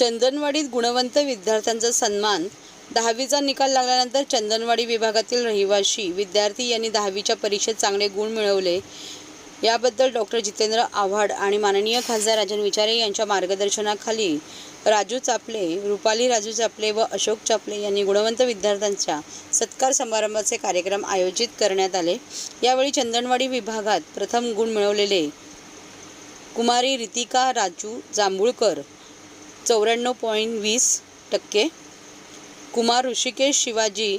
चंदनवाडीत गुणवंत विद्यार्थ्यांचा सन्मान. 10वीचा निकाल लागल्यानंतर चंदनवाडी विभागातील रहिवासी विद्यार्थी यांनी 10वीच्या परीक्षेत चांगले गुण मिळवले. याबद्दल डॉ. जितेंद्र आव्हाड आणि माननीय खासदार राजन विचारे यांच्या मार्गदर्शनाखाली राजू चापले, रुपाली राजू चापले व अशोक चापले यांनी गुणवंत विद्यार्थ्यांच्या सत्कार समारंभाचे कार्यक्रम आयोजित करण्यात आले. यावेळी चंदनवाडी विभागात प्रथम गुण मिळवलेले कुमारी रितिका राजू जांभूळकर 94.20%, कुमार ऋषिकेश शिवाजी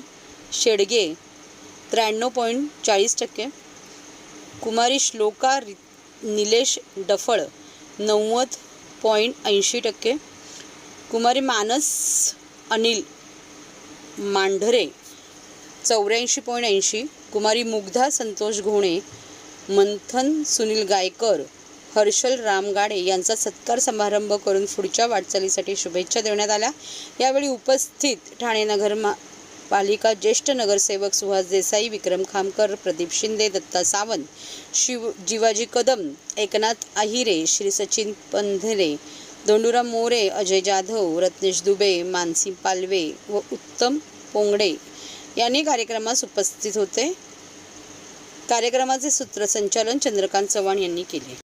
शेडगे 93.40%, कुमारी श्लोका निलेश डफळ 90.80%, कुमारी मानस अनिल मांढरे 84.80%, कुमारी मुग्धा संतोष घोणे, मंथन सुनील गायकर, हर्षल रामगाडे यांचा सत्कार समारंभ करून पुढच्या वाटचालीसाठी शुभेच्छा देण्यात आल्या. यावेळी उपस्थित ठाणे नगरपालिका ज्येष्ठ नगरसेवक सुहास देसाई, विक्रम खामकर, प्रदीप शिंदे, दत्ता सावंत, जीवाजी कदम, एकनाथ आहिरे, श्री सचिन पंधरे, धोंडूराम मोरे, अजय जाधव, रत्नेश दुबे, मानसी पालवे व उत्तम पोंगडे यांनी कार्यक्रमास उपस्थित होते. कार्यक्रमाचे सूत्रसंचालन चंद्रकांत चव्हाण यांनी केले.